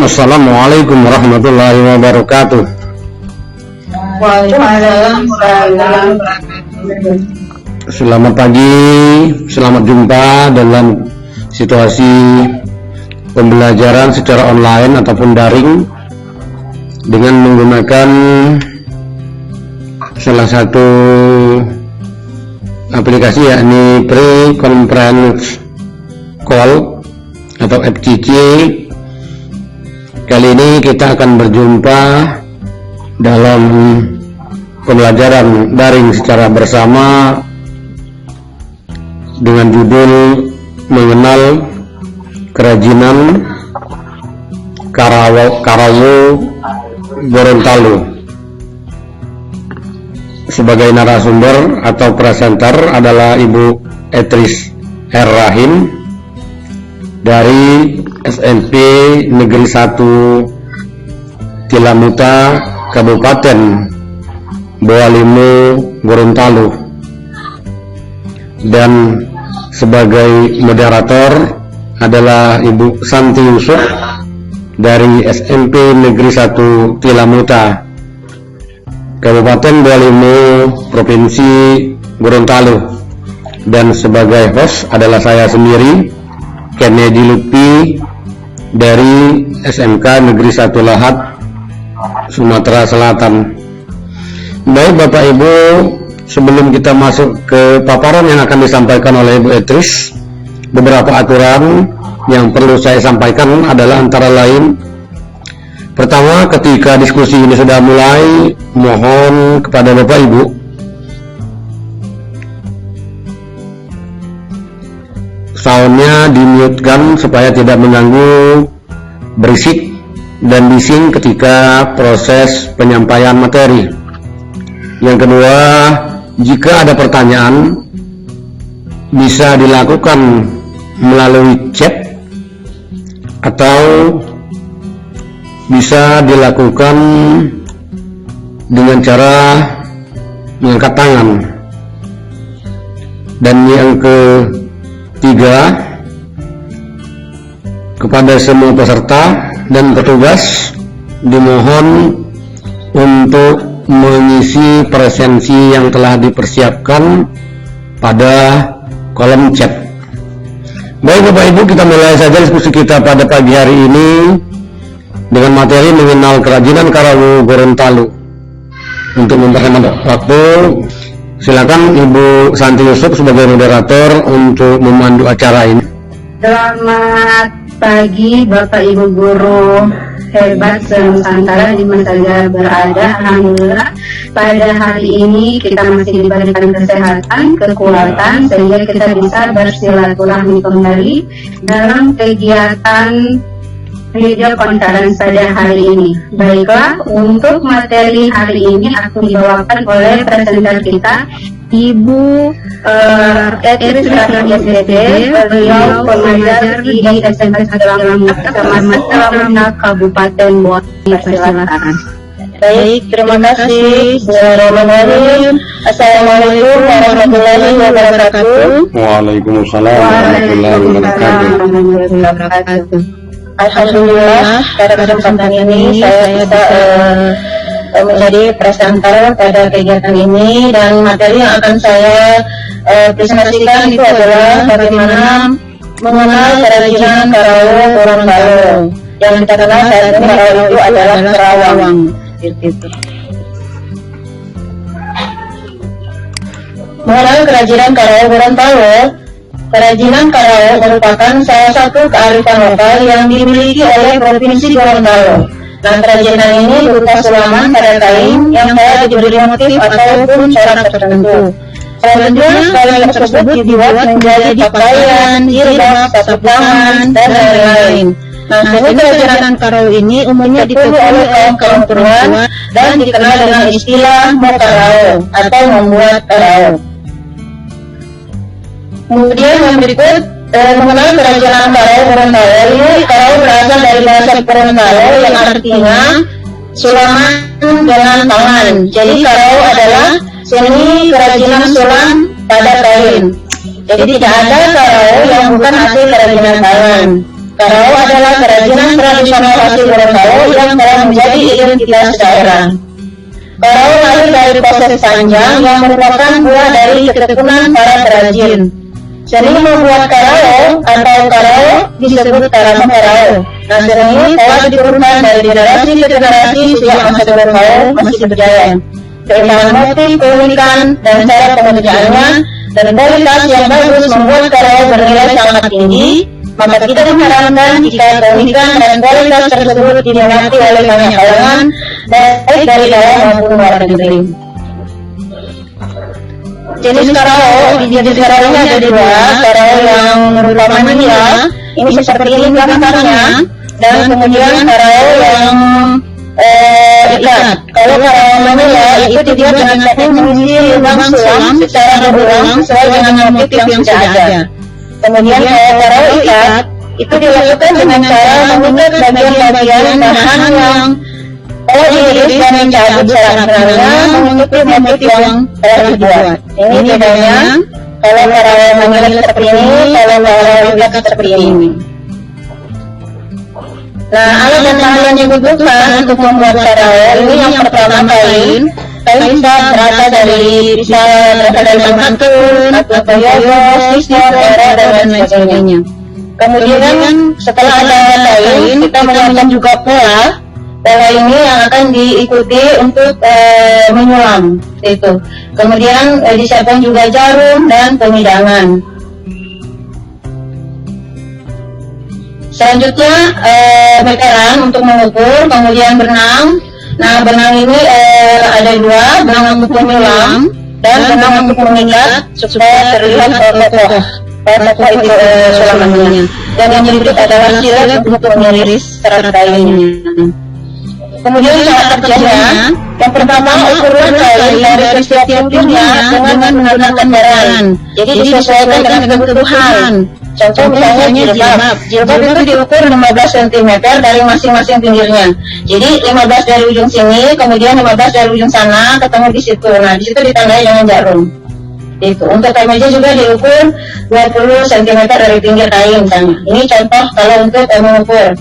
Assalamualaikum warahmatullahi wabarakatuh. Waalaikumsalam warahmatullahi wabarakatuh. Selamat pagi, selamat jumpa dalam situasi pembelajaran secara online ataupun daring dengan menggunakan salah satu aplikasi, yakni Pre-Conference Call atau FCC. Kali ini kita akan berjumpa dalam pembelajaran daring secara bersama dengan judul mengenal kerajinan Karawu Gorontalo. Sebagai narasumber atau presenter adalah Ibu Etris R. Rahim dari SMP Negeri 1 Tilamuta, Kabupaten Bawalimo, Gorontalo. Dan sebagai moderator adalah Ibu Santi Yusuf dari SMP Negeri 1 Tilamuta, Kabupaten Bawalimo, Provinsi Gorontalo. Dan sebagai host adalah saya sendiri, Kennedy Lutfi dari SMK Negeri 1 Lahat, Sumatera Selatan. Baik Bapak Ibu, sebelum kita masuk ke paparan yang akan disampaikan oleh Ibu Etris, beberapa aturan yang perlu saya sampaikan adalah antara lain: pertama, ketika diskusi ini sudah mulai, mohon kepada Bapak Ibu soundnya di-mute-kan supaya tidak mengganggu, berisik dan bising ketika proses penyampaian materi. Yang kedua, jika ada pertanyaan bisa dilakukan melalui chat atau bisa dilakukan dengan cara mengangkat tangan. Dan yang ketiga, kepada semua peserta dan petugas dimohon untuk mengisi presensi yang telah dipersiapkan pada kolom chat. Baik Bapak Ibu, kita mulai saja diskusi kita pada pagi hari ini dengan materi mengenal kerajinan Karawu Gorontalo. Untuk memperhemat waktu, silakan Ibu Santi Yusuf sebagai moderator untuk memandu acara ini. Selamat pagi Bapak Ibu guru hebat se-Nusantara di mana saja berada. Alhamdulillah pada hari ini kita masih diberikan kesehatan, kekuatan sehingga kita bisa bersilaturahmi kembali dalam kegiatan video conference pada hari ini. Baiklah, untuk materi hari ini aku dibawakan oleh presenter kita, Ibu Etris Rahim SDD. Beliau pengajar di SMP Tilamuta, Kecamatan Kabupaten Bawalimo Selatan. Baik, terima kasih. Bismillahirrahmanirrahim. Assalamualaikum warahmatullahi wabarakatuh. Waalaikumsalam warahmatullahi wabarakatuh. Alhamdulillah, pada kesempatan ini saya bisa menjadi presenter pada kegiatan ini, dan materi yang akan saya presentasikan itu adalah bagaimana mengenal kerajinan Karawu Gorontalo. Yang kita kenal saat ini Karawu itu adalah kerawang. Mengenal kerajinan Karawu Gorontalo. Kerajinan Karawu merupakan salah satu kearifan lokal yang dimiliki oleh Provinsi Gorontalo. Nah, kerajinan ini berupa sulaman pada kain yang telah diberi motif ataupun corak tertentu. Selanjutnya, kain tersebut dibuat menjadi pakaian, jilbab, sabuk tangan, dan lain-lain. Nah, seni kerajinan Karawu ini umumnya ditekuni oleh kaum perempuan dan dikenal dengan istilah mokarawu atau membuat karawu. Kemudian yang berikut mengenal kerajinan Karawu Gorontalo. Ini Karawu berasal dari bahasa Gorontalo yang artinya sulaman dengan tangan. Jadi Karawu adalah seni kerajinan sulam pada kain. Jadi tidak ada Karawu yang bukan hasil kerajinan tangan. Karao adalah kerajinan tradisional asli Gorontalo yang telah menjadi identitas daerah. Karao lahir dari proses panjang yang merupakan buah dari ketekunan para perajin. Seni membuat karao atau karao disebut karama karao. Nah, seni ini telah diturunkan dari generasi ke generasi sejak masa Gorontalo masih berjaya. Keindahan motif, keunikan, dan cara pengerjaannya dan kualitas yang bagus membuat karao bernilai sangat tinggi. Maka kita mengharapkan jika keunikan dan kualitas tersebut diminati oleh banyak kalangan, baik dari dalam maupun luar negeri. Jenis karao, jenis karao ada dua, karao yang berupa mania, ini seperti ini gambarnya, dan kemudian karao yang ikat. Kalau karao mania itu dibuat dengan teknik mengisi lubang sulam secara berulang sesuai dengan motif yang sudah ada. Kemudian karao ikat itu dilakukan dengan cara mengikat bagian-bagian bahan yang diiris dan mencabut serat-seratnya mengikuti motif yang telah dibuat. Ini bedanya kalau karao mania seperti ini, kalau karao ikat seperti ini. Nah, alat dan bahan yang dibutuhkan untuk membuat karao ini yang pertama kain bisa berasal dari mantun, atau toyogo, sisir, era, dan lain sebagainya. Kemudian setelah ada kain, kita menyiapkan juga pola. Pola ini yang akan diikuti untuk menyulam, itu. Kemudian disiapkan juga jarum dan pemidangan. Selanjutnya meteran untuk mengukur, kemudian benang. Nah, benang ini ada dua, benang untuk menyulam dan benang untuk mengikat supaya terlihat kokoh itu sulamannya. Dan yang berikut adalah silet untuk mengiris serat kainnya. Kemudian cara kerjanya, yang pertama ukuran kain dari setiap butirnya dengan menggunakan baran. Jadi disesuaikan dengan kebutuhan. Contoh misalnya jilbab. Jilbab itu diukur 15 cm dari masing-masing pinggirnya. Jadi 15 dari ujung sini, kemudian 15 dari ujung sana, ketemu di situ. Nah, di situ ditandai dengan jarum. Itu. Untuk kemeja juga diukur 20 cm dari pinggir kain. Ini contoh kalau untuk mengukur.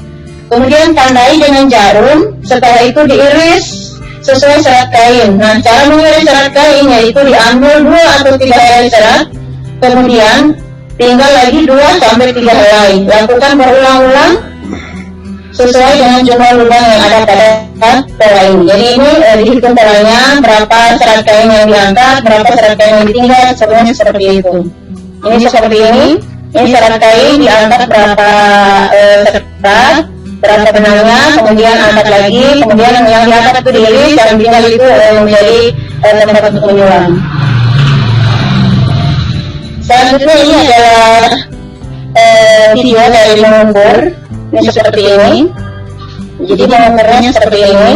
Kemudian tandai dengan jarum, setelah itu diiris sesuai serat kain. Nah, cara mengiris serat kain yaitu diambil 2 atau 3 helai serat, kemudian tinggal lagi 2 sampai 3 helai. Lakukan berulang-ulang sesuai dengan jumlah lubang yang ada pada pola ini. Jadi ini dihitung polanya, berapa serat kain yang diangkat, berapa serat kain yang ditinggal, semuanya seperti itu. Ini seperti ini serat kain diangkat berapa serat, berapa benangnya, kemudian angkat lagi, kemudian yang diangkat itu diiris, dan tinggal itu menjadi tempat untuk menyulam. Selanjutnya ini adalah video dari mengukur, ini seperti ini. Jadi mengukurnya seperti ini.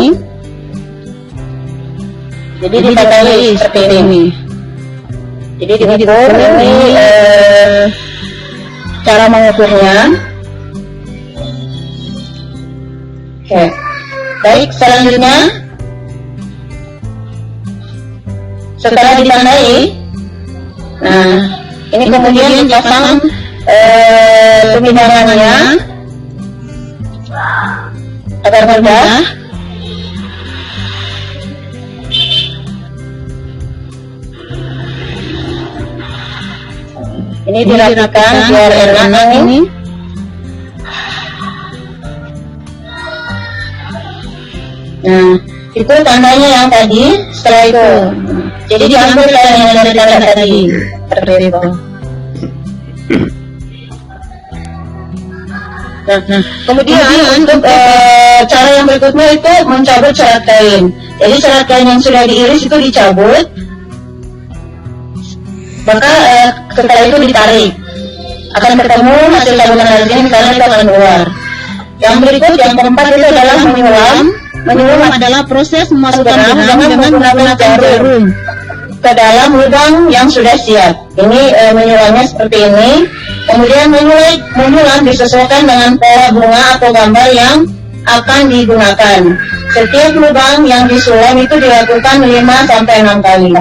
Jadi ditandai seperti ini. Jadi diukur ini cara mengukurnya. Oke, baik, selanjutnya setelah ditandai, nah ini kemudian dipasang pemidangannya agar mudah. Ini dirapikan biar enak ini. Nah, itu tandanya yang tadi. Setelah itu, jadi diambil kain yang dari tanda tadi, seperti itu. Nah, kemudian untuk cara yang berikutnya itu mencabut serat kain. Jadi serat kain yang sudah diiris itu dicabut, maka setelah itu ditarik. Akan bertemu hasil cabutan serat kain karena itu akan keluar. Yang berikut, yang keempat itu adalah menyulam. Menyulam adalah proses memasukkan benang dengan menggunakan jarum ke dalam lubang yang sudah siap. Ini menyulamnya seperti ini. Kemudian menyulam disesuaikan dengan pola bunga atau gambar yang akan digunakan. Setiap lubang yang disulam itu dilakukan 5 sampai 6 kali.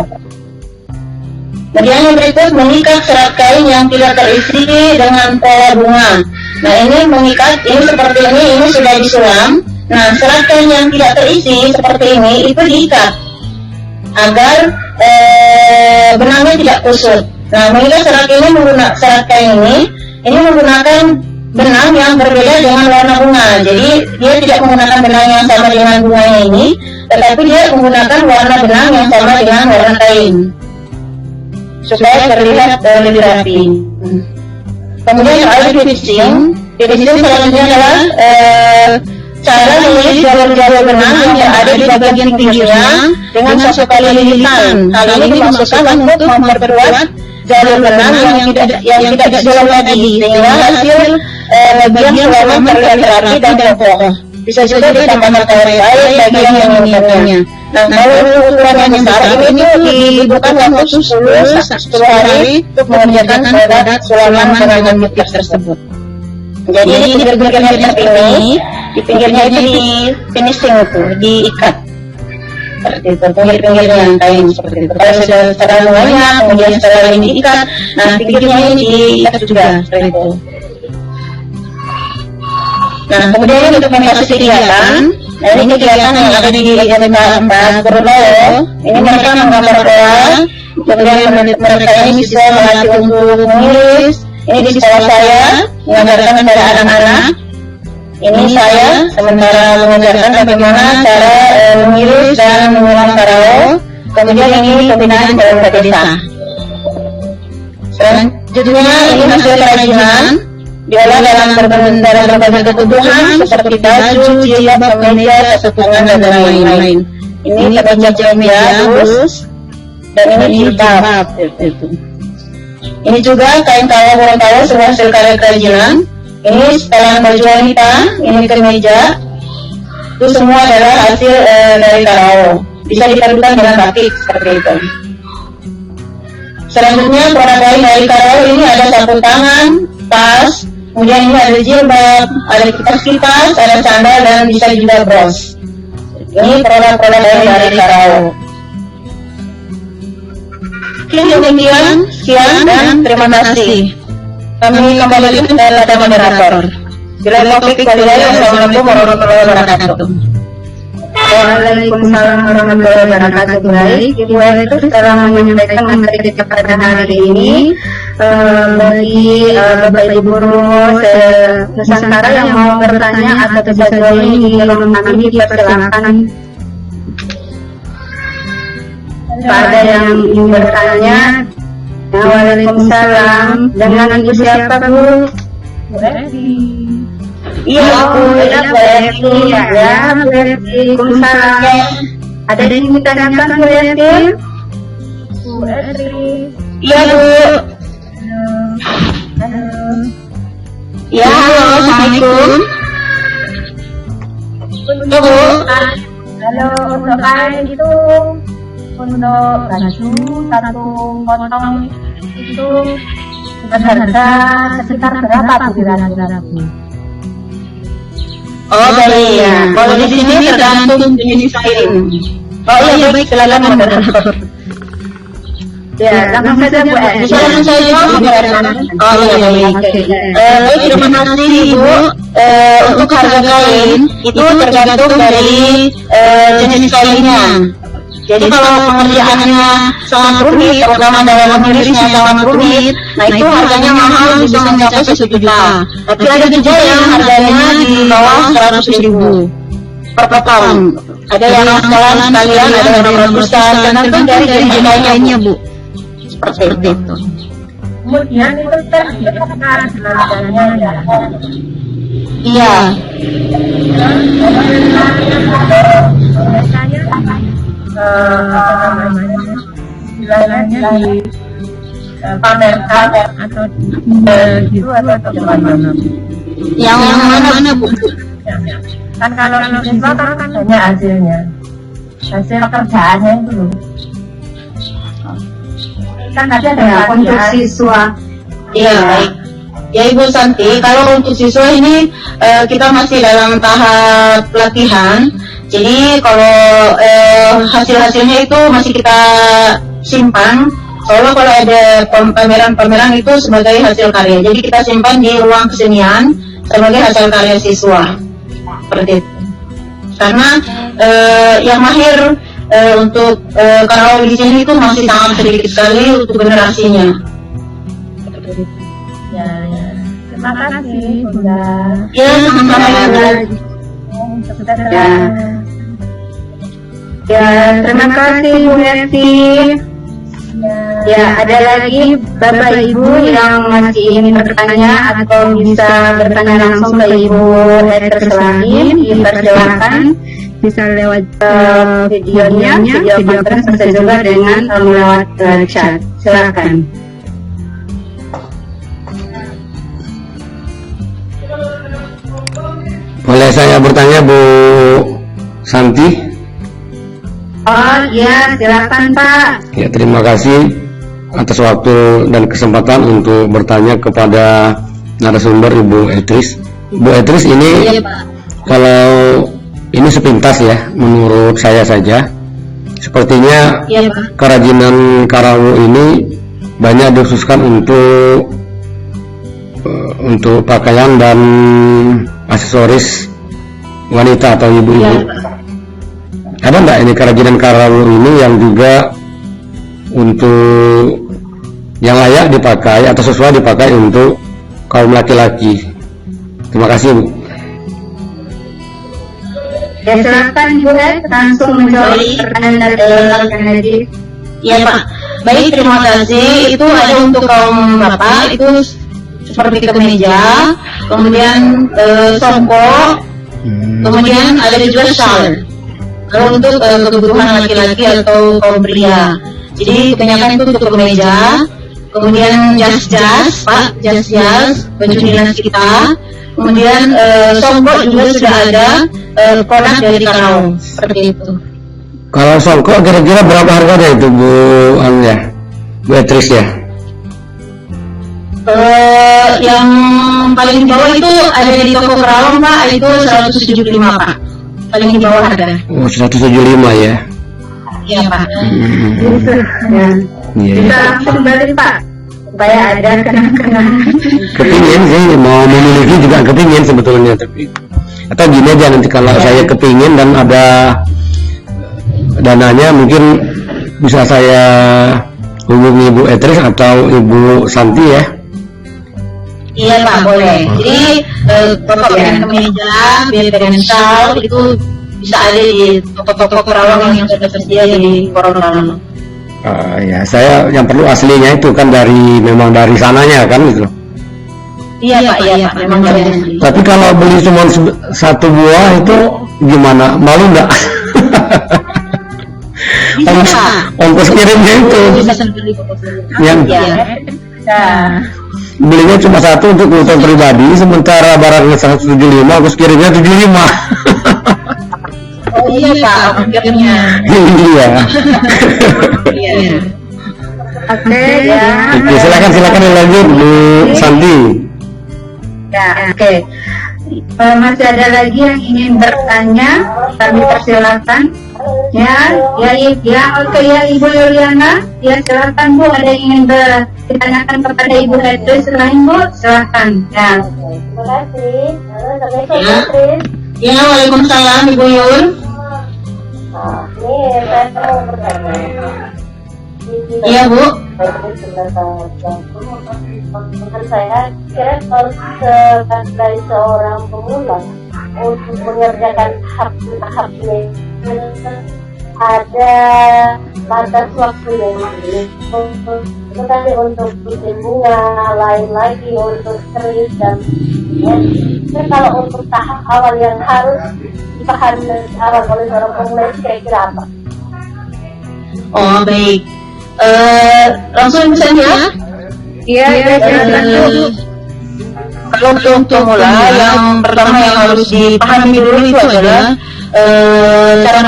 Kemudian yang berikut mengikat serat kain yang tidak terisi dengan pola bunga. Nah ini mengikat, ini seperti ini sudah disulam. Nah serat kain yang tidak terisi seperti ini itu diikat agar benangnya tidak kusut. Nah mengikat serat kain ini menggunakan benang yang berbeda dengan warna bunga. Jadi dia tidak menggunakan benang yang sama dengan bunganya ini, tetapi dia menggunakan warna benang yang sama dengan warna kain supaya terlihat lebih rapi. Kemudian ada finishing. Finishing selanjutnya adalah cara mengikat jalur-jalur benang yang ada di bagian pinggirnya dengan satu kali lilitan. Hal ini dimaksudkan untuk memperkuat jalur benang yang tidak disulam tadi, sehingga hasil bagian sulaman terlihat rapi dan kokoh. Bisa juga ditambahkan baik bagi yang menginginkannya. Nah, kalau ukuran yang besar ini dibutuhkan waktu 10 hari untuk mengerjakan produk sulaman dengan motif tersebut. Jadi di pinggirnya di pinggirnya itu di finishing itu, diikat seperti itu, pinggir-pinggirnya kain seperti itu. Kalau sudah terlalu banyak, kemudian setelah ini diikat, nah pinggirnya ini diikat juga seperti itu. Nah kemudian untuk memfasilitasi kegiatan, nah ini kegiatan yang ada di SMK 4 Gorontalo. Ini mereka menggambar pola, kemudian mereka ini bisa melatih untuk menulis. Ini di sekolah saya mengajarkan kepada anak-anak. Ini saya sementara mengajarkan bagaimana cara mengiris dan mengulang karao. Kemudian ini pembinaan dalam desa. Selanjutnya ini hasil kerajinan diolah dalam berbagai kebutuhan seperti baju, jilbab, kemeja, seputangan dan lain-lain. Ini kemeja bus dan ini jilbab itu. Ini juga kain kawah Gorontalo sebuah hasil karya kerajinan. Ini setelan baju wanita, ini kemeja. Itu semua adalah hasil dari karao. Bisa dipadukan dengan batik seperti itu. Selanjutnya produk lain dari karao ini ada sapu tangan, tas, kemudian ini ada jilbab, ada kipas-kipas, ada sandal dan bisa juga bros. Ini produk-produk lain dari karao. Demikian, sekian dan terima kasih. Kami kembali kepada moderator. Bila topik kembali, Assalamualaikum warahmatullahi wabarakatuh. Waalaikumsalam warahmatullahi wabarakatuh. Baik, Ibu itu sekarang menyampaikan materi kita pada hari ini bagi Bapak Ibu guru Nusantara yang mau bertanya atau bisa join di ruang kami dipersilakan. Ada yang ingin bertanya? Waalaikumsalam. Dengan Ibu siapa, Bu? Bu Eti. Iya, Bu. Ya, Bu Eti. Ya, Bu Eti. Waalaikumsalam. Ada yang ingin ditanyakan, Bu Eti? Bu Eti. Iya, Bu. Ya, halo. Assalamualaikum. Ya, Bu. Halo, untuk kain itu untuk baju satu potong itu berharga sekitar berapa kira-kira, Bu? Oh baik ya. Kalau di sini tergantung jenis kain. Oh iya baik, silakan moderator. Ya, langsung saja Bu. Silakan saja moderator. Oh iya baik. Baik, terima kasih Ibu. Untuk harga kain itu tergantung dari jenis kainnya. Jadi kalau pengerjaannya sangat rumit, terutama dalam menulisnya sangat rumit, nah itu harganya mahal, bisa mencapai 1 juta. Tapi ada juga yang harganya di bawah 100.000 per potong. Ada yang sekalian, ada yang ratusan, tergantung dari jenis kainnya, Bu. Seperti itu. Kemudian itu terdekat jalannya ya. Iya. Biasanya di pamerkan atau gitu atau gimana? Yang mana Bu? Kan kalau siswa kan banyak hasilnya, hasil kerjaannya itu. Kan ada untuk siswa. Iya baik. Ya Ibu Santi, kalau untuk siswa ini kita masih dalam tahap pelatihan. Jadi kalau hasil-hasilnya itu masih kita simpan Soalnya kalau ada pameran-pameran itu sebagai hasil karya, jadi kita simpan di ruang kesenian sebagai hasil karya siswa, seperti itu. Karena yang mahir untuk karyawan di sini itu masih sangat sedikit sekali untuk generasinya. Ya. Terima kasih, Bunda. Ya, sama-sama ya. Ya. Ya, terima kasih Bu Hesti. Ya, ada lagi Bapak Ibu yang masih ingin bertanya atau bisa bertanya langsung ke Ibu Hester Selangin, dipersilakan. Bisa lewat videonya, video conference, bisa juga dengan lewat chat. Silakan. Boleh saya bertanya Bu Santi? Oh ya, silakan Pak. Ya, terima kasih atas waktu dan kesempatan untuk bertanya kepada narasumber Ibu Etris. Bu Etris, ini kalau ini sepintas ya, menurut saya saja, sepertinya kerajinan Karawu ini banyak dikhususkan untuk pakaian dan aksesoris wanita atau ibu-ibu. Ada nggak ini kerajinan Karawu ini yang juga untuk yang layak dipakai atau sesuai dipakai untuk kaum laki-laki? Terima kasih, Bu. Ya, silakan Ibu langsung menjawab pertanyaan dari Ya Pak, baik, terima kasih. Itu ada untuk kaum bapak, itu seperti kemeja, kemudian songkok, kemudian ada juga shawl. Kalau untuk kebutuhan laki-laki atau kaum pria, jadi kebanyakan itu untuk kemeja, kemudian jas-jas, Pak, jas-jas, baju dinas kita, kemudian songkok juga sudah ada produk dari Karawu, seperti itu. Kalau songkok kira-kira berapa harganya itu Bu Bu Etris ya? Yang paling di bawah itu ada di toko Karawu Pak, itu 175 Pak, paling di bawah ada. Oh, 175 ya? Iya Pak. Bisa langsung balik Pak, supaya ada kenang-kenangan. Kepingin sih, mau memiliki juga kepingin sebetulnya, tapi atau gini aja, nanti kalau saya kepingin dan ada dananya, mungkin bisa saya hubungi Ibu Etris atau Ibu Santi ya. Iya Pak, boleh. Jadi Bapak pengen kemeja, biar pengen shawl, itu bisa ada di toko-toko Karawu yang sudah tersedia di Karawu. Ya, saya yang perlu aslinya itu kan memang dari sananya kan gitu. Iya Pak, iya Pak, memang dari asli. Tapi kalau beli cuma satu buah itu gimana? Malu nggak? Bisa. Ongkos kirimnya itu. Bisa sendiri. Yang belinya cuma satu untuk kebutuhan pribadi, sementara barangnya 175, ongkos kirimnya 75. Oh iya Pak, ongkirnya. Iya. Iya. Oke, ya. Oke, silakan lanjut Bu Santi. Ya, oke. Masih ada lagi yang ingin bertanya, kami persilakan. Oke ya Ibu Yuliana, ya silakan Bu, ada yang ingin ditanyakan kepada Ibu Etris selain Bu, silakan. Ya. Terima kasih. Halo, Assalamualaikum. Ya, waalaikumsalam Ibu Yul. Ini saya mau bertanya. Iya Bu. Menurut saya, kira kalau dari seorang pemula untuk mengerjakan hak-haknya ada batas waktu yang itu tadi untuk bikin bunga, lain lagi untuk keris dan ya. Kalau untuk tahap awal yang harus dipahami dari awal oleh seorang pemula itu kira-kira apa? Oh baik. Langsung misalnya. Iya, kalau untuk pemula, yang pertama yang harus dipahami dulu itu adalah cara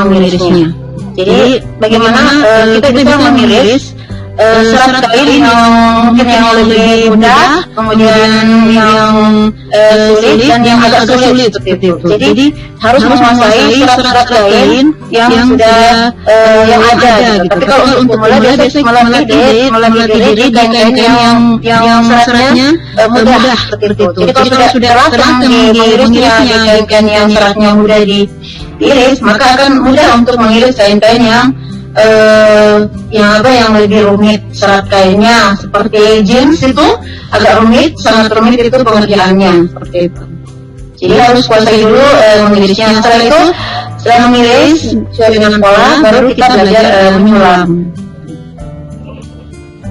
memirisnya. Jadi bagaimana kita bisa memiris serat kain yang mungkin yang lebih mudah, kemudian yang sulit dan yang agak sulit seperti itu. Jadi harus menguasai serat-serat kain yang sudah yang ada. Gitu. Tapi kalau untuk pemula biasanya melatih diri kain-kain yang seratnya mudah seperti itu. Jadi kalau sudah terlatih mengirisnya kain-kain yang seratnya mudah diiris, maka akan mudah untuk mengiris kain-kain yang lebih rumit serat kainnya, seperti jeans itu agak rumit, sangat rumit itu pengerjaannya seperti itu. Jadi harus kuasai dulu mengirisnya. Setelah mengiris sesuai dengan pola, baru kita belajar menyulam.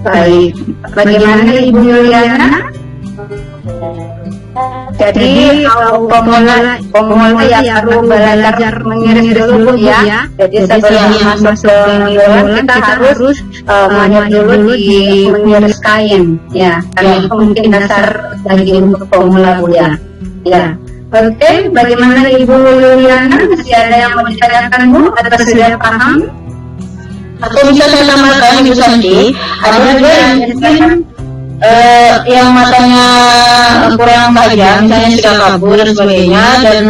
Baik, bagaimana Ibu Yuliana? Jadi kalau pemula ya perlu belajar mengiris dulu ya. Jadi sebelum masuk ke menyulam kita harus belajar dulu di mengiris kain ya. Karena itu mungkin dasar bagi untuk pemula Bu ya. Ya. Oke, bagaimana Ibu Yuliana? Masih ada yang mau ditanyakan Bu? Atau sudah paham? Atau bisa saya tambahkan Ibu Santi, ada juga yang matanya kurang tajam, misalnya sudah kabur dan sebagainya, dan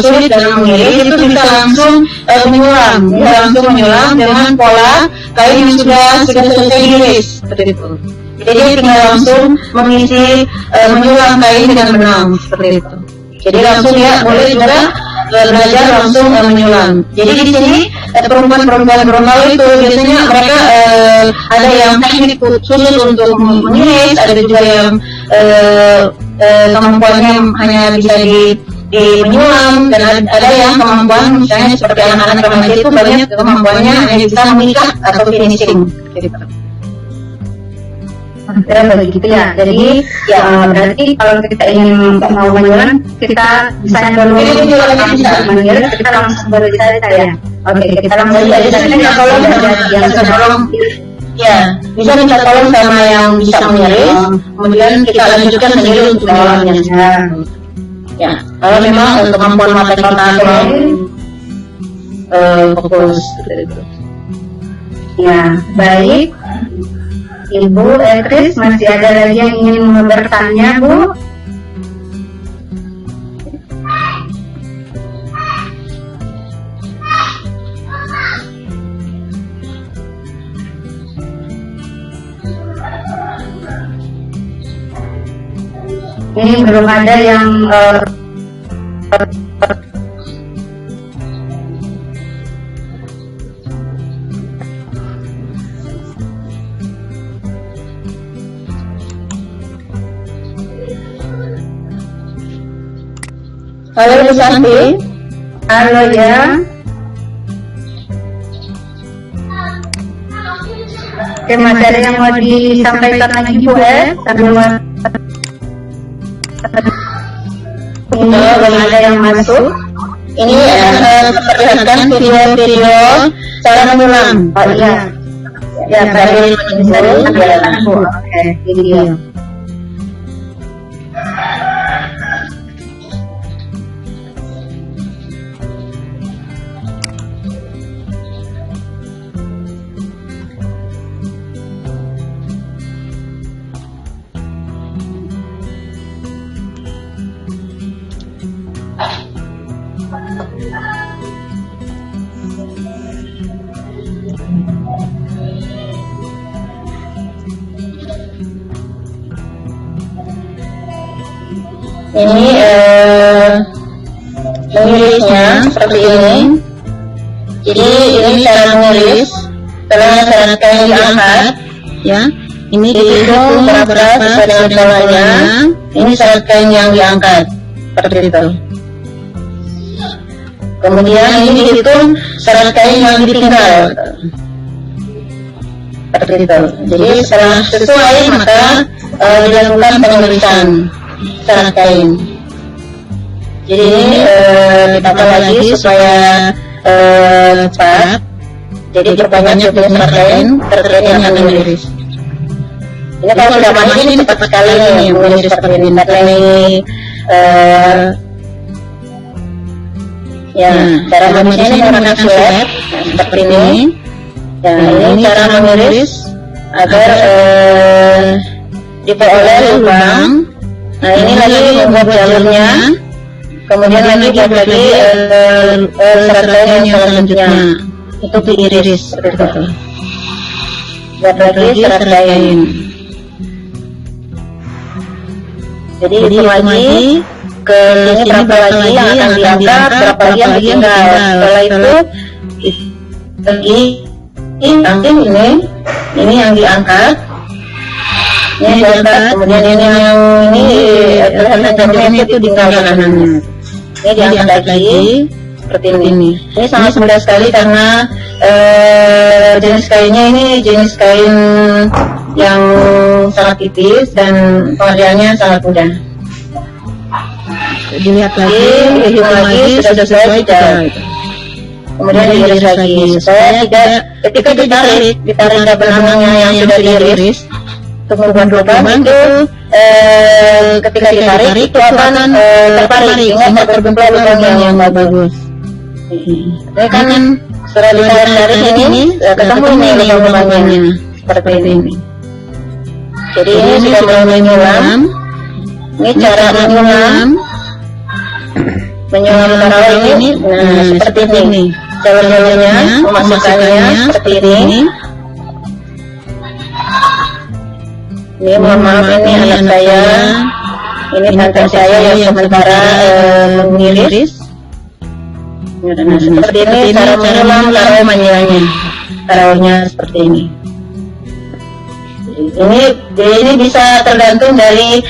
sulit dalam mengiris, itu bisa langsung menyulam dengan pola kain yang sudah selesai diiris seperti itu. Jadi tinggal langsung mengisi menyulam kain dengan benang seperti itu. Jadi langsung ya boleh juga belajar langsung menyulam. Jadi di sini perempuan-perempuan Gorontalo itu biasanya mereka ada yang teknik khusus untuk mengiris, ada juga yang kemampuannya hanya bisa di menyulam, dan ada yang kemampuan misalnya seperti anak-anak remaja itu banyak kemampuannya hanya bisa mengikat atau finishing gitu. Begitu ya. Jadi ya berarti kalau kita ingin mau menyulam, kita bisa dulu mengiris, kita langsung baru bisa ya. Oke, kita langsung aja minta tolong yang sebelum ya bisa minta tolong sama yang bisa mengiris, kemudian kita lanjutkan sendiri untuk menyulamnya. Ya, kalau memang kemampuan mata kita kurang fokus gitu. Ya, baik. Ibu Kris, masih ada lagi yang ingin bertanya, Bu? Ini belum ada yang Halo Ibu Santi. halo ya. Oke, masih ada yang mau disampaikan lagi Bu sebelum belum ada yang masuk. Ini perlihatkan video-video cara menyulam. Oh iya. Ya, baik. Bisa disampaikan Bu. Oke, video. Ini mengirisnya seperti ini. Jadi ini cara mengiris. Setelah serat kain diangkat, ya, ini dihitung berapa sesuai dengan polanya. Ini serat kain yang diangkat seperti itu. Kemudian ini dihitung serat kain yang ditinggal seperti itu. Jadi setelah sesuai maka dilakukan pengirisan serat kain. Jadi ini ditata lagi supaya cepat. Jadi perbanyak jenis serat kain terkait yang akan mengiris. Ini kalau sudah banyak ini cepat sekali nih mengiris seperti ini. Karena ini ya cara mengirisnya ini menggunakan sulet seperti ini. Ya ini cara mengiris agar diperoleh lubang. Nah ini lagi membuat jalurnya, kemudian lagi buat lagi serat kain yang selanjutnya itu diiris seperti itu. Buat lagi serat kain. Jadi hitung lagi ke sini berapa lagi yang akan diangkat, berapa lagi yang ditinggal. Setelah itu lagi ini yang diangkat, ini diangkat, kemudian ini yang ini itu ditinggal kanannya. Ini diangkat lagi seperti ini. Ini sangat mudah sekali karena jenis kainnya ini jenis kain yang sangat tipis dan pengerjaannya sangat mudah. Dilihat lagi, hitung lagi sudah sesuai tidak. Kemudian diiris lagi supaya tidak ketika ditarik benangnya yang sudah diiris untuk membuat lubang itu ketika ditarik itu akan tertarik sehingga terbentuk lubang yang bagus. Ini kan setelah ditarik ini ketemu nih lubang-lubangnya seperti ini. Jadi ini sudah mulai menyulam. Ini cara menyulam tarawih ini. Nah seperti ini. Jalur-jalurnya, memasukkannya seperti ini. Ini mohon maaf ini anak saya. Ini tante saya yang sementara mengiris. Nah seperti ini cara menyulam tarawih menyulamnya. Tarawihnya seperti ini. Ini bisa tergantung dari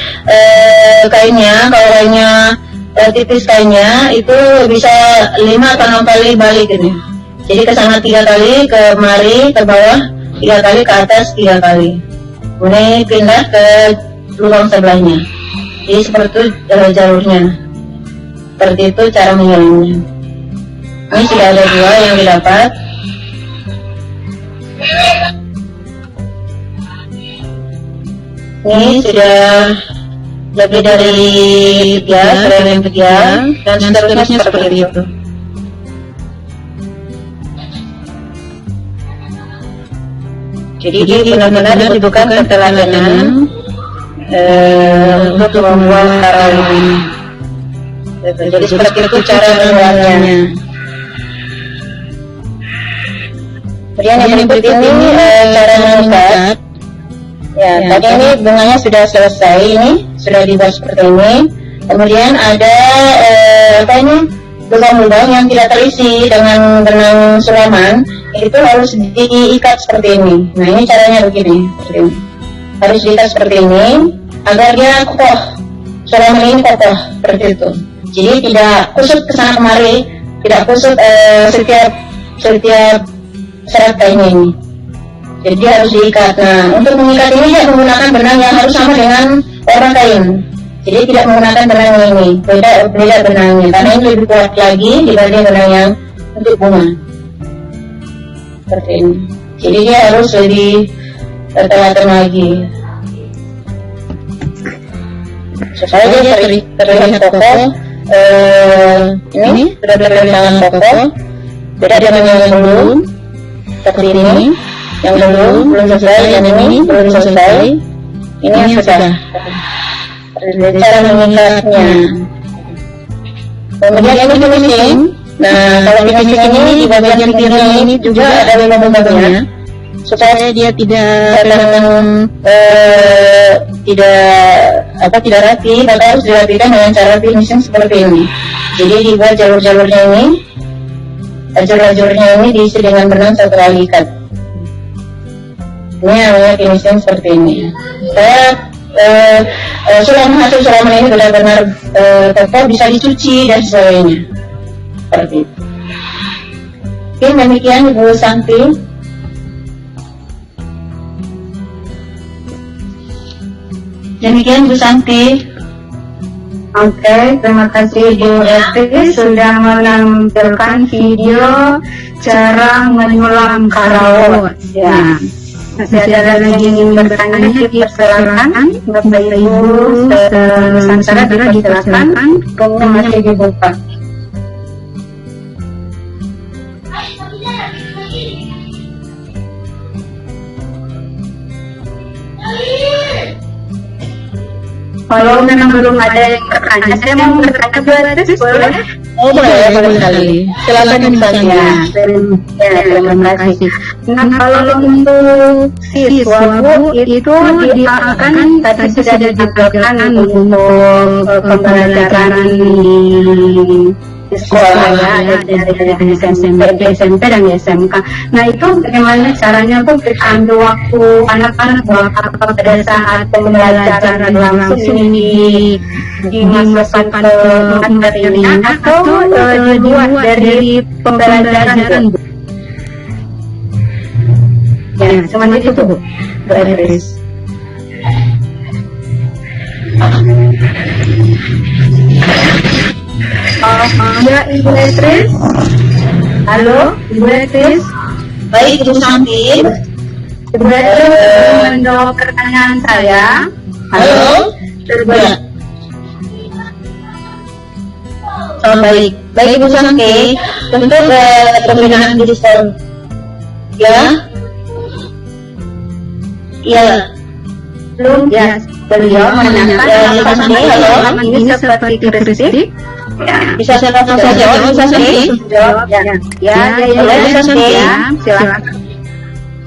kainnya. Kalau kainnya tipis kainnya itu bisa 5 atau 6 kali balik gitu. Jadi ke sana 3 kali, kemari ke bawah 3 kali, ke atas 3 kali. Kemudian pindah ke lubang sebelahnya. Jadi seperti itu jalurnya. Seperti itu cara menyulamnya. Ini sudah ada 2 yang didapat. Ini sudah lebih dari 3, sudah yang 3 dan seterusnya seperti itu. Jadi benar-benar dibutuhkan ketelatenan untuk membuat tarawih ini. Jadi seperti itu cara membuatnya. Kemudian yang berikut ini cara mengikat. Ya, tadi ini bunganya sudah selesai, ini sudah dibuat seperti ini. Kemudian ada lubang-lubang yang tidak terisi dengan benang sulaman, itu harus diikat seperti ini. Nah ini caranya begini, seperti ini. Harus diikat seperti ini agar dia kokoh, sulaman ini kokoh seperti itu. Jadi tidak kusut kesana kemari, tidak kusut setiap serat kainnya ini. Jadi harus diikat. Nah, untuk mengikat ini tidak menggunakan benang yang harus sama dengan warna kain. Jadi tidak menggunakan benang ini, beda benangnya. Karena ini lebih kuat lagi dibanding benang yang untuk bunga. Seperti ini. Jadi dia harus lebih tertelaten lagi. Supaya dia terlihat kokoh. Ini sudah terlihat kokoh. Beda dengan yang belum. Seperti ini. Yang belum selesai, yang ini belum selesai. Ini yang sudah. Cara mengikatnya. Kemudian ini finishing. Nah, kalau finishing ini di bagian pinggirnya ini juga ada lubang-lubangnya supaya dia tidak rapi, maka harus dirapikan dengan cara finishing seperti ini. Jadi dibuat jalur-jalurnya ini, diisi dengan benang 1 kali ikat. Ini namanya finishing seperti ini. Saya hasil sulaman ini benar-benar kokoh, bisa dicuci dan sebagainya. Seperti itu. Oke, demikian Ibu Santi. Demikian Bu Santi. Oke, terima kasih Bu Esti sudah menampilkan video cara menyulam karawat. Ya. Masih ada lagi yang ingin bertanya, dipersilakan. Bapak Ibu Nusantara juga dijelaskan, kemudian masih dibuka. Kalau memang belum ada yang bertanya, saya mau bertanya Bu Beatrice, boleh? Oh boleh sekali. Silakan saja. Ya, terima kasih. Nah, kalau untuk siswa Bu, itu diakan tadi sudah dijelaskan untuk pembelajaran di sekolah ya, dari SMP dan SMK. Nah, itu bagaimana caranya Bu kita ambil waktu anak-anak apa pada saat pembelajaran langsung ini dimasukkan ke materinya atau dibuat dari pembelajaran Bu? Ya, cuma itu Bu Beatrice. Ya, Ibu Beatrice. Halo, Ibu Beatrice. Baik Ibu Santi. Ibu Beatrice menjawab pertanyaan saya. Halo. Ya. Oh, baik Ibu Santi. Untuk pembinaan digital. Ya. Iya. Belum ya, beliau menanyakan apakah ini seperti kristik? Bisa saya langsung saja jawab, Ibu Santi? Jawab ya. Boleh, Ibu Santi? Silakan.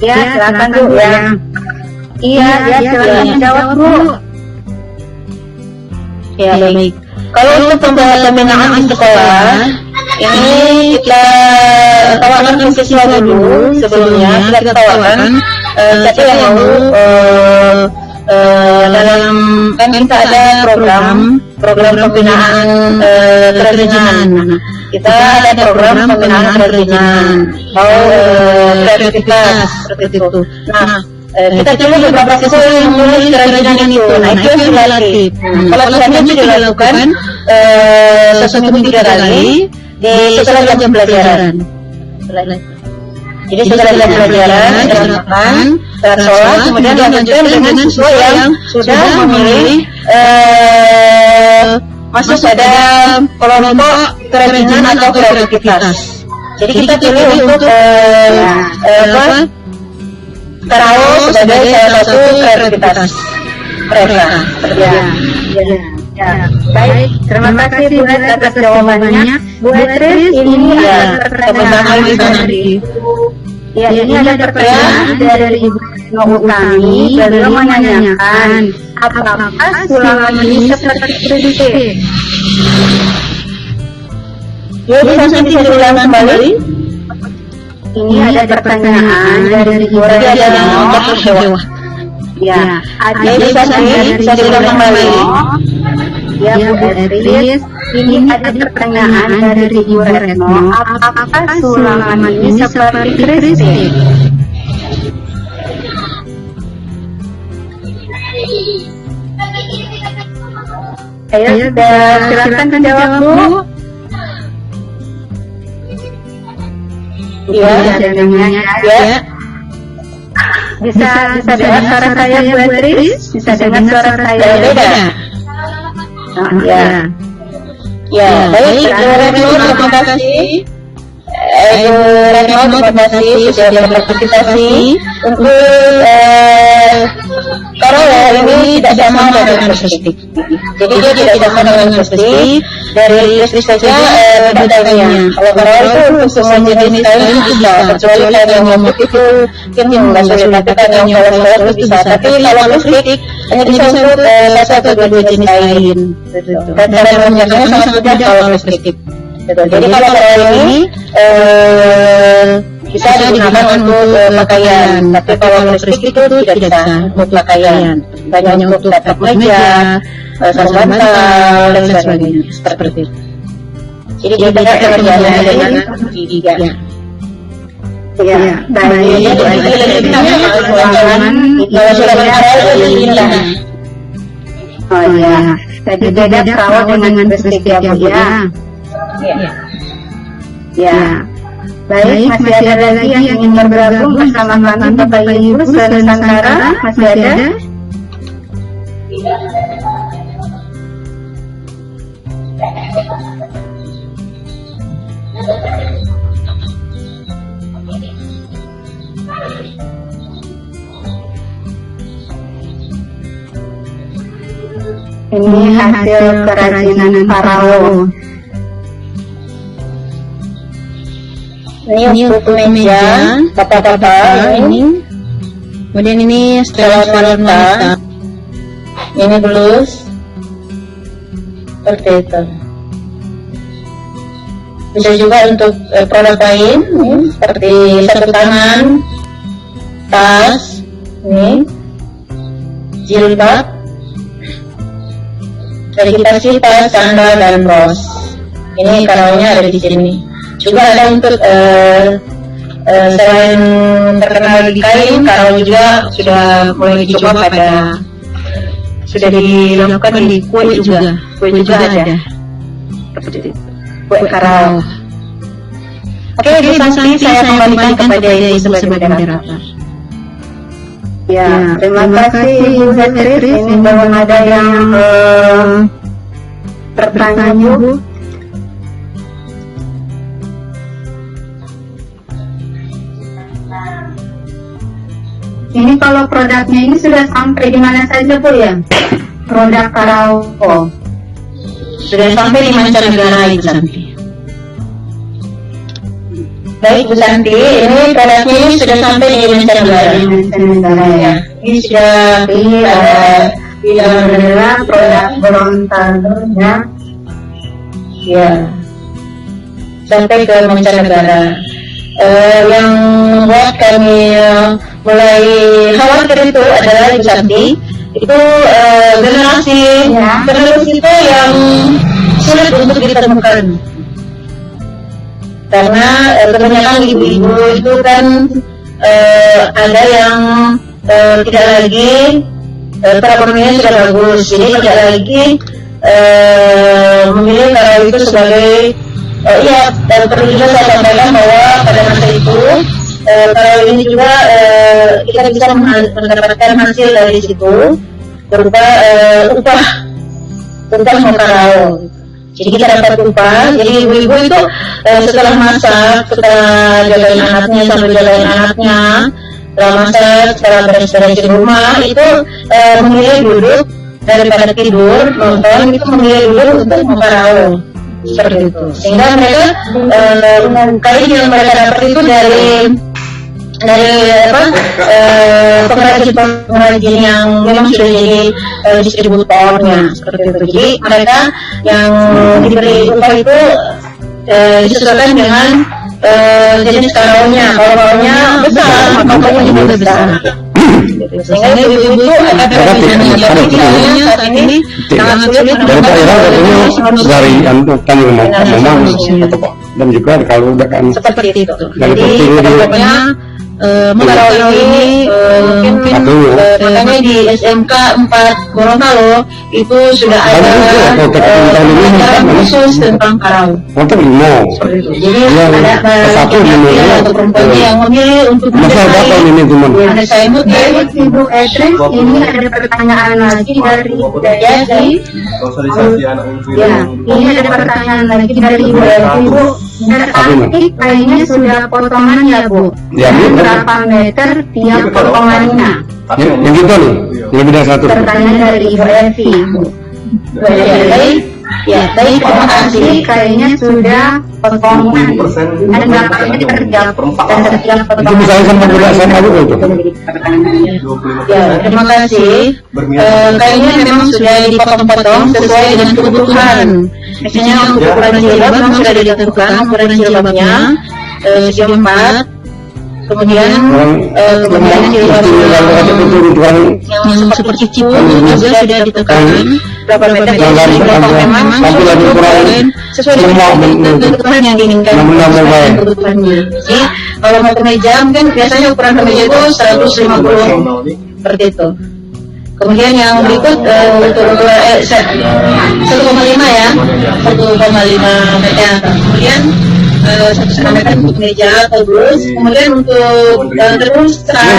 Ya, silakan Bu ya. Iya, silakan jawab Bu. Ya, baik. Kalau untuk pembinaan di sekolah, ini kita tawarkan ke siswa dulu. Sebelumnya kita tawarkan siapa yang mau dalam kan kita ada program pembinaan kerajinan. Kita ada program pembinaan kerajinan mau kreativitas seperti itu. Nah, kita pilih beberapa siswa yang menulis kerajinan itu. Nah, itu yang dilatih. Kalau misalnya itu dilakukan 1 minggu 3 kali di setelah jam pelajaran. Jadi setelah jam pelajaran, kita makan, setelah sholat, kemudian lanjutkan dengan siswa yang sudah memilih masuk pada kelompok kerajinan atau kreativitas. Jadi kita pilih untuk tarawih sebagai salah satu kreativitas mereka. Ya, baik. Terima kasih Bu atas jawabannya. Bu Beatrice, ini ada pertanyaan dari ini ada pertanyaan dari Ibu kami. Beliau menanyakan apakah sulangan ini seperti kristik? Ya, bisa nanti diulang kembali. Ini ada pertanyaan dari Ibu Retno. Ya, ada Bisa diulang kembali. Ya, Bu Beatrice, ini ada pertanyaan dari Ibu Retno. Apakah sulangan ini seperti kristik? Ayo, silakan jawab Bu. Ya. Bisa dengar suara saya Bu Beatrice? Bisa dengar suara saya? Beda. Ya, baik. Retno, terima kasih. Retno, terima kasih sudah berpartisipasi untuk tarawih ini tidak sama dengan kristik. Jadi dia tidak sama dengan kristik. Dari kristik saja bedanya. Kalau tarawih itu untuk semua jenis kain bisa, kecuali kain yang lembut itu mungkin nggak sulit. Tapi kain yang polos itu bisa. Tapi kalau kristik hanya bisa untuk satu atau dua jenis kain. Dan cara mengerjakannya sangat mudah kalau kristik. Jadi kalau tarawih ini bisa digunakan untuk pakaian, tapi kalau kristik itu tidak bisa untuk pakaian, banyak untuk atap meja, sarung bantal dan sebagainya seperti itu. Jadi dia banyak pengerjaannya dengan tiga. Ya, baik. Kalau sudah berhasil indah. Oh ya, tadi beda perawat dengan kristik ya Bu ya. Ya. Baik, masih ada lagi yang ingin bergabung bersama kami Bapak Ibu se-Nusantara? Masih ada? Ini hasil kerajinan Karao. Ini untuk meja, bapak-bapak ini. Kemudian ini setelah wanita. Ini blus. Seperti itu. Bisa juga untuk produk lain, seperti sarung tangan, tas, ini, jilbab, verifikasi tas, sandal, dan bros. Ini Karaonya ada di sini. Juga ada untuk selain terkenal di kain, Karao juga sudah mulai dicoba sudah dilakukan di kue juga ada. Seperti itu. Kue Karao. Oke, Bu Santi, saya kembalikan kepada Ibu sebagai moderator. Ya, terima kasih Ibu Hetris. Ini belum ada yang bertanya, Bu. Ini kalau produknya ini sudah sampai di mana saja, Bu, ya? Produk Karao. Sudah sampai di mancanegara, Ibu Santi. Baik, Bu Santi, ini produknya ini sudah sampai di mancanegara. Ya. Ini sudah Adalah produk Gorontalo, ya. Ya, sampai ke mancanegara. Yang membuat kami mulai khawatir itu adalah Ibu Santi, itu generasi penerus itu yang sulit untuk ditemukan, karena kebanyakan ibu-ibu itu kan ada yang tidak lagi perekonomiannya sudah bagus, jadi tidak lagi memilih Karao itu sebagai dan perlu juga saya sampaikan bahwa pada masa itu Karao ini juga kita bisa mendapatkan hasil dari situ berupa upah Karao. Jadi kita dapat upah. Jadi ibu-ibu itu setelah masak, setelah jagain anaknya sambil jagain anaknya, setelah masak, setelah beres-beres di rumah itu memilih duduk daripada tidur nonton, itu memilih duduk untuk Karao. Seperti itu, sehingga mereka kain yang mereka dapat itu dari pengrajin yang memang sudah jadi distributornya, seperti itu. Jadi mereka yang diberi upah itu disesuaikan dengan jenis Karaonya. Kalau Karaonya besar, maka upahnya juga besar. Sehingga ibu-ibu itu ada perbedaan. Jadi Karaonya saat ini sangat sulit dari antukan memang dan juga kalau udah kan seperti itu. dari Pokoknya Karao ini mungkin makanya di SMK 4 Gorontalo itu sudah ada khusus tentang Karao. Jadi ada laki-laki atau perempuannya yang memilih untuk Ada saya Ibu Etris, ini ada pertanyaan lagi dari Dayati. Ya, ini ada pertanyaan lagi dari Ibu Etris. Bu, berarti kayaknya sudah potongan ya, Bu? Berapa meter tiap potongannya? Yang gitu nih, lebih dari satu. Pertanyaan dari Ibu Evi. Ya, baik, terima kasih. Kayaknya sudah potongan. Dan berapa meter tiap potongan? Itu misalnya sama berdasarkan aja itu. Ya, terima kasih. Kayaknya memang sudah dipotong-potong sesuai dengan kebutuhan. Misalnya untuk ukuran jilbab memang sudah ditentukan ukuran jilbabnya segi 4. Kemudian jilbab yang seperti cipu juga sudah ditentukan berapa meter. Memang sesuai dengan kebutuhan yang diinginkan kebutuhannya. Jadi kalau mau kemeja mungkin biasanya ukuran kemeja itu 150 seperti itu. Kemudian yang berikut untuk 1,5 ya, 1,5 meter. Kemudian 1,5 meter untuk meja atau blus. Kemudian untuk terus meter.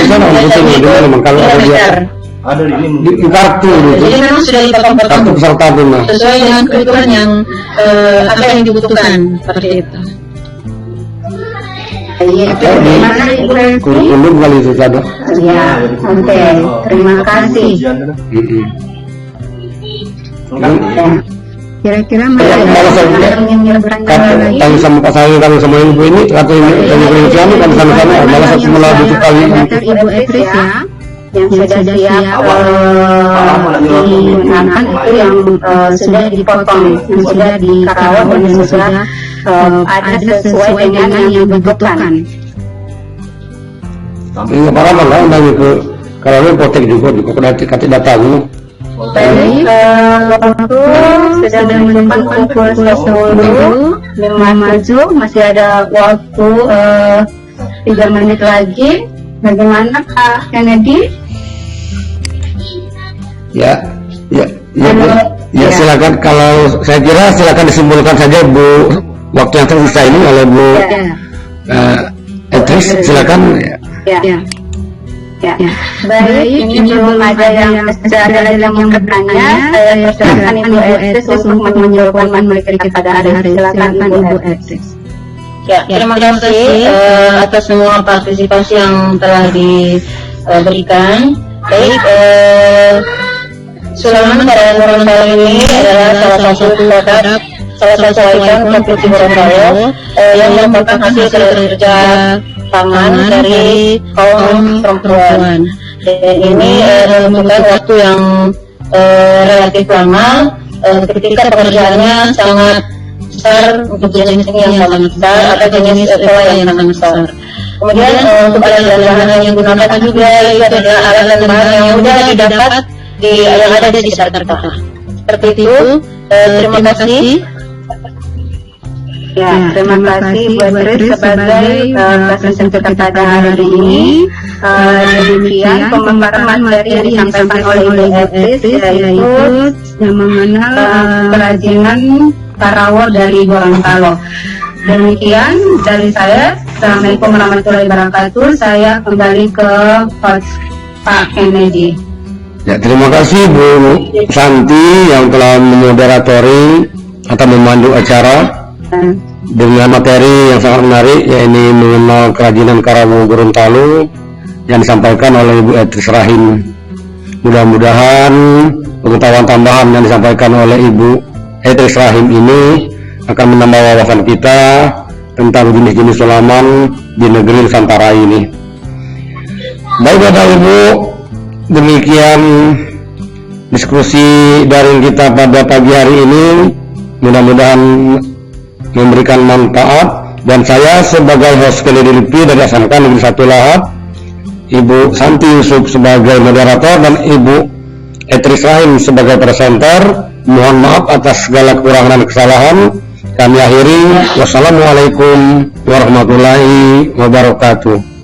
Ada di kartu gitu. Jadi memang sudah dipotong-potong Kartu peserta bunga. sesuai dengan kebutuhan yang apa yang dibutuhkan seperti itu. Bagaimana Ibu Evi? Kurikulum kali itu ada. Ya, oke. Terima kasih. Kira-kira masih ada yang bertanya lagi? Tanya sama Pak Sawi, tanya sama Ibu ini, atau ini tanya ke Luciano, kan sama-sama malah satu malah butuh kali. Ibu Etris ya, yang sudah siap digunakan itu yang sudah dipotong, yang sudah dikarawat dan yang sudah ada sesuai dengan yang dibutuhkan. Ini para malah nanya ke kalau potek juga di kota data ini. Baik, waktu sudah menunjukkan pukul 10 maju, masih ada waktu 3 menit lagi. Bagaimana Kak Kennedy? Ya, silakan. Kalau saya kira silakan disimpulkan saja Bu, waktu yang tersisa ini oleh Bu Etris, silakan. Ya. Baik, ini belum ada yang bertanya. Saya silakan Ibu Etris untuk menjawaban mereka pada hari ini. Silakan Ibu Etris. Ya, terima kasih atas semua partisipasi yang telah diberikan. Baik, Sulaiman pada Gorontalo ini adalah salah satu ikon Provinsi Gorontalo yang merupakan hasil kerja pangan dari kaum perempuan. Dan ini membutuhkan waktu yang relatif lama ketika pekerjaannya sangat besar untuk jenis yang sangat besar atau jenis pola yang sangat besar. Kemudian untuk alat dan bahan yang digunakan juga itu adalah alat dan bahan yang mudah didapat yang ada di Jakarta. Seperti itu. Terima kasih. Ya, terima kasih Bu Etris sebagai presenter kita pada hari ini. Demikian pemaparan materi yang disampaikan oleh Bu Etris, yaitu yang mengenal kerajinan Karawa dari Gorontalo. Demikian dari saya. Assalamualaikum warahmatullahi wabarakatuh. Saya kembali ke host Pak Kennedy. Ya, terima kasih Bu Santi yang telah memoderatori atau memandu acara dengan materi yang sangat menarik, yaitu mengenal kerajinan Karawa Gorontalo yang disampaikan oleh Ibu Etris Rahim. Mudah-mudahan pengetahuan tambahan yang disampaikan oleh Ibu Etris Rahim ini akan menambah wawasan kita tentang jenis-jenis sulaman di negeri Nusantara ini. Baik Bapak Ibu, demikian diskusi daring kita pada pagi hari ini. Mudah-mudahan memberikan manfaat, dan saya sebagai host Kennedy Lutfi dari SMK Negeri 1 Lahad, Ibu Santi Yusuf sebagai moderator, dan Ibu Etris Rahim sebagai presenter, mohon maaf atas segala kekurangan dan kesalahan. Kami akhiri, wassalamualaikum warahmatullahi wabarakatuh.